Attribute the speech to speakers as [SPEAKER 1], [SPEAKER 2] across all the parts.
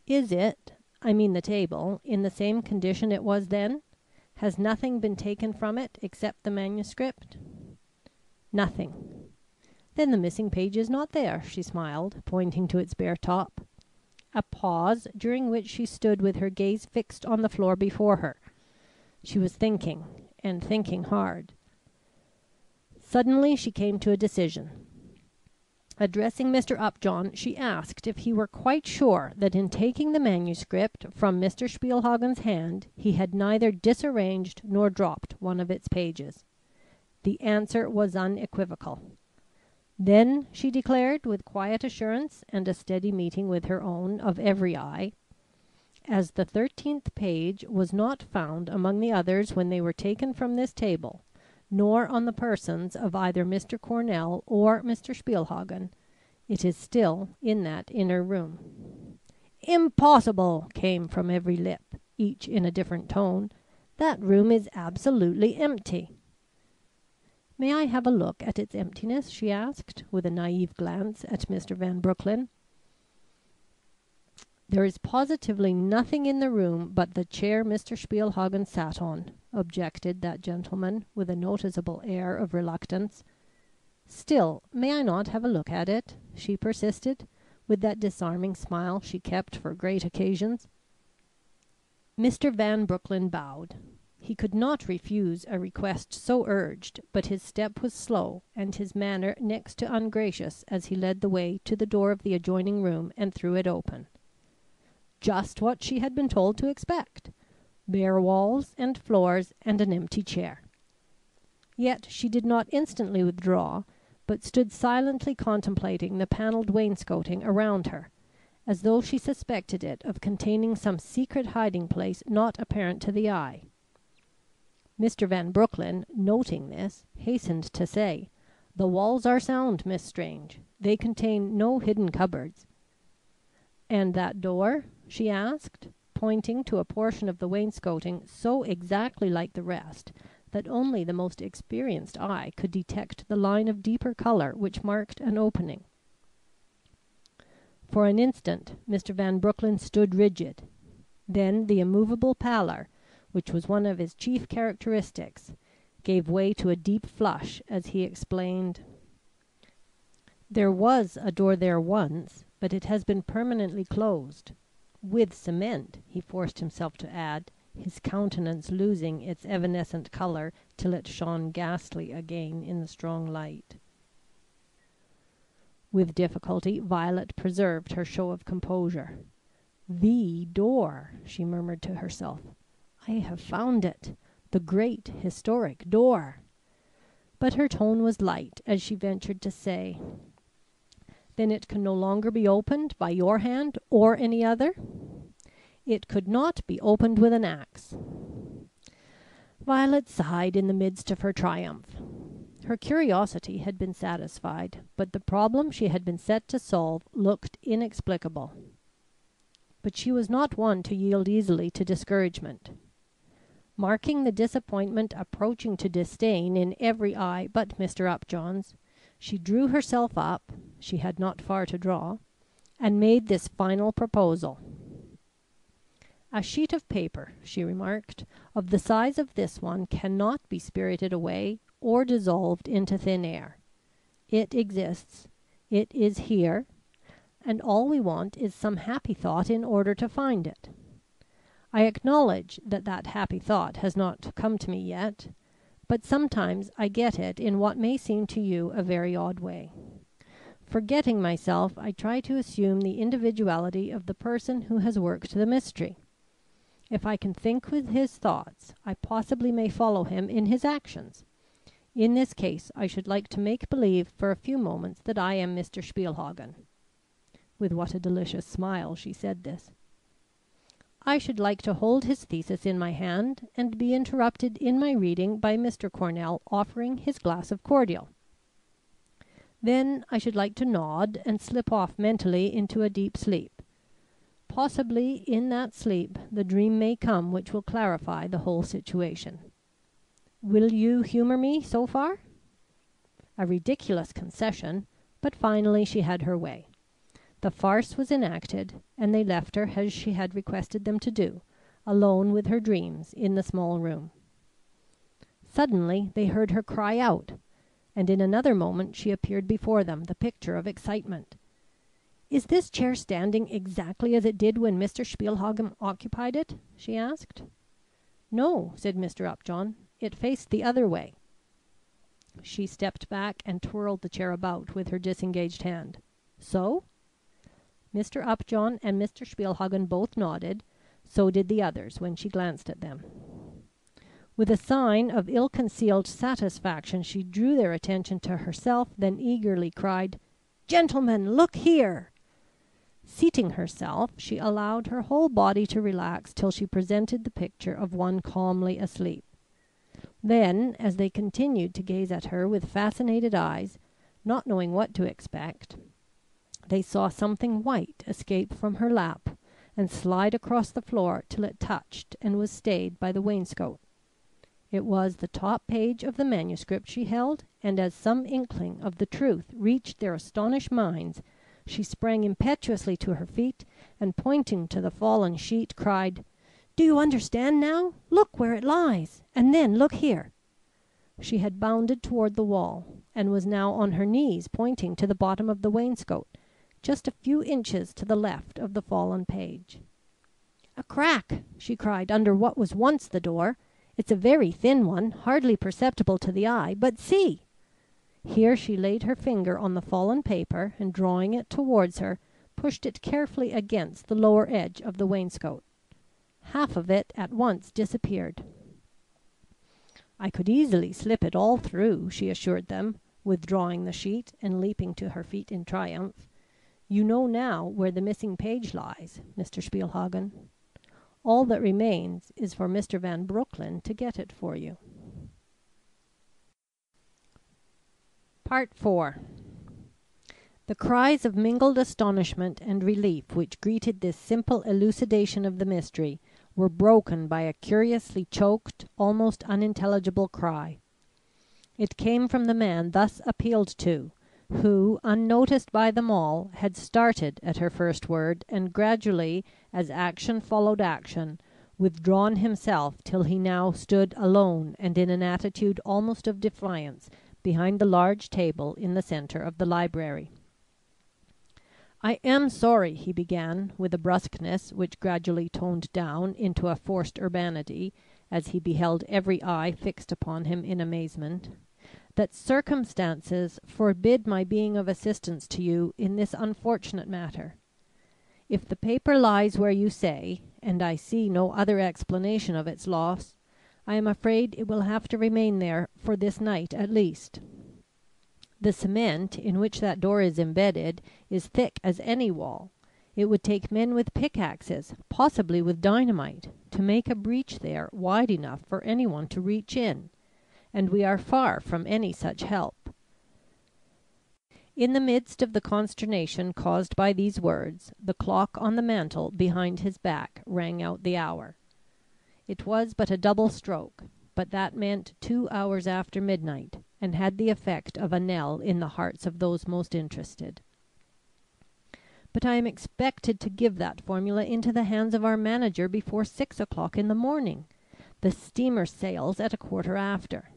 [SPEAKER 1] Is it, I mean the table, in the same condition it was then? Has nothing been taken from it except the manuscript?" "Nothing." "Then the missing page is not there," she smiled, pointing to its bare top. A pause, during which she stood with her gaze fixed on the floor before her. She was thinking, and thinking hard. Suddenly she came to a decision. Addressing Mr. Upjohn, she asked if he were quite sure that in taking the manuscript from Mr. Spielhagen's hand he had neither disarranged nor dropped one of its pages. The answer was unequivocal. Then she declared, with quiet assurance and a steady meeting with her own of every eye, "As the 13th page was not found among the others when they were taken from this table, nor on the persons of either Mr. Cornell or Mr. Spielhagen, it is still in that inner room." "Impossible!" came from every lip, each in a different tone. "That room is absolutely empty." "May I have a look at its emptiness?" she asked, with a naive glance at Mr. Van Broecklyn. "There is positively nothing in the room but the chair Mr. Spielhagen sat on," objected that gentleman, with a noticeable air of reluctance. "Still, may I not have a look at it?" she persisted, with that disarming smile she kept for great occasions. Mr. Van Broecklyn bowed. He could not refuse a request so urged, but his step was slow and his manner next to ungracious as he led the way to the door of the adjoining room and threw it open. Just what she had been told to expect: bare walls and floors and an empty chair. Yet she did not instantly withdraw, but stood silently contemplating the paneled wainscoting around her, as though she suspected it of containing some secret hiding place not apparent to the eye. Mr. Van Broecklyn, noting this, hastened to say, "The walls are sound, Miss Strange. They contain no hidden cupboards." "And that door?" she asked, pointing to a portion of the wainscoting so exactly like the rest that only the most experienced eye could detect the line of deeper color which marked an opening. For an instant Mr. Van Broecklyn stood rigid. Then the immovable pallor, which was one of his chief characteristics, gave way to a deep flush as he explained: "There was a door there once, but it has been permanently closed. With cement," he forced himself to add, his countenance losing its evanescent color till it shone ghastly again in the strong light. With difficulty Violet preserved her show of composure. "The door," she murmured to herself. "I have found it. The great historic door." But her tone was light as she ventured to say: "Then it can no longer be opened by your hand or any other?" "It could not be opened with an axe." Violet sighed in the midst of her triumph. Her curiosity had been satisfied, but the problem she had been set to solve looked inexplicable. But she was not one to yield easily to discouragement. Marking the disappointment approaching to disdain in every eye but Mr. Upjohn's, she drew herself up (she had not far to draw) and made this final proposal. "A sheet of paper," she remarked, "of the size of this one cannot be spirited away or dissolved into thin air. It exists. It is here. And all we want is some happy thought in order to find it. I acknowledge that that happy thought has not come to me yet, but sometimes I get it in what may seem to you a very odd way. Forgetting myself, I try to assume the individuality of the person who has worked the mystery. If I can think with his thoughts, I possibly may follow him in his actions. In this case, I should like to make believe for a few moments that I am Mr. Spielhagen." With what a delicious smile she said this. "I should like to hold his thesis in my hand and be interrupted in my reading by Mr. Cornell offering his glass of cordial. Then I should like to nod and slip off mentally into a deep sleep. Possibly in that sleep the dream may come which will clarify the whole situation. Will you humor me so far?" A ridiculous concession, but finally she had her way. The farce was enacted, and they left her as she had requested them to do, alone with her dreams in the small room. Suddenly they heard her cry out, and in another moment she appeared before them, the picture of excitement. "Is this chair standing exactly as it did when Mr. Spielhagen occupied it?" she asked. "No," said Mr. Upjohn. "It faced the other way." She stepped back and twirled the chair about with her disengaged hand. "So?" Mr. Upjohn and Mr. Spielhagen both nodded. So did the others when she glanced at them. With a sign of ill-concealed satisfaction, she drew their attention to herself, then eagerly cried, "Gentlemen, look here!" Seating herself, she allowed her whole body to relax till she presented the picture of one calmly asleep. Then, as they continued to gaze at her with fascinated eyes, not knowing what to expect, they saw something white escape from her lap and slide across the floor till it touched and was stayed by the wainscot. It was the top page of the manuscript she held, and as some inkling of the truth reached their astonished minds, she sprang impetuously to her feet, and pointing to the fallen sheet, cried, "Do you understand now? Look where it lies, and then look here." She had bounded toward the wall, and was now on her knees pointing to the bottom of the wainscot, just a few inches to the left of the fallen page. "A crack," she cried, "under what was once the door. It's a very thin one, hardly perceptible to the eye, but see!" Here she laid her finger on the fallen paper, and drawing it towards her, pushed it carefully against the lower edge of the wainscot. Half of it at once disappeared. "I could easily slip it all through," she assured them, withdrawing the sheet and leaping to her feet in triumph. "You know now where the missing page lies, Mr. Spielhagen. All that remains is for Mr. Van Broecklyn to get it for you." Part 4. The cries of mingled astonishment and relief which greeted this simple elucidation of the mystery were broken by a curiously choked, almost unintelligible cry. It came from the man thus appealed to, who, unnoticed by them all, had started at her first word, and gradually, as action followed action, withdrawn himself till he now stood alone and in an attitude almost of defiance behind the large table in the center of the library. "I am sorry," he began, with a brusqueness which gradually toned down into a forced urbanity, as he beheld every eye fixed upon him in amazement, "that circumstances forbid my being of assistance to you in this unfortunate matter. If the paper lies where you say, and I see no other explanation of its loss, I am afraid it will have to remain there for this night at least. The cement in which that door is embedded is thick as any wall. It would take men with pickaxes, possibly with dynamite, to make a breach there wide enough for anyone to reach in, and we are far from any such help." In the midst of the consternation caused by these words, the clock on the mantel behind his back rang out the hour. It was but a double stroke, but that meant 2 hours after midnight, and had the effect of a knell in the hearts of those most interested. "But I am expected to give that formula into the hands of our manager before 6 o'clock in the morning. The steamer sails at 1/4 after."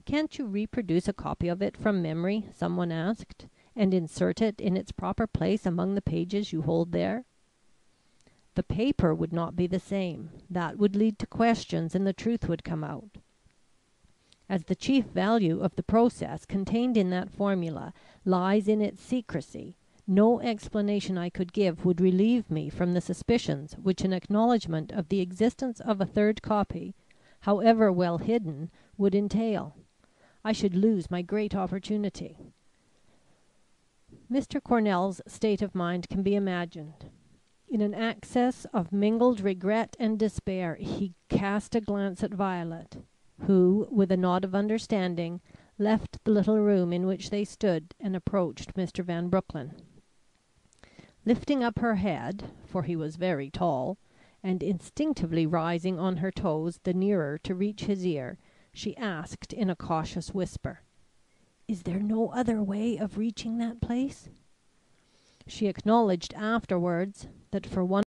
[SPEAKER 1] "Can't you reproduce a copy of it from memory," someone asked, "and insert it in its proper place among the pages you hold there?" "The paper would not be the same. That would lead to questions, and the truth would come out. As the chief value of the process contained in that formula lies in its secrecy, no explanation I could give would relieve me from the suspicions which an acknowledgment of the existence of a third copy, however well hidden, would entail. I should lose my great opportunity." Mr. Cornell's state of mind can be imagined. In an access of mingled regret and despair, he cast a glance at Violet, who, with a nod of understanding, left the little room in which they stood and approached Mr. Van Broecklyn. Lifting up her head, for he was very tall, and instinctively rising on her toes the nearer to reach his ear, she asked in a cautious whisper, "Is there no other way of reaching that place?" She acknowledged afterwards that for one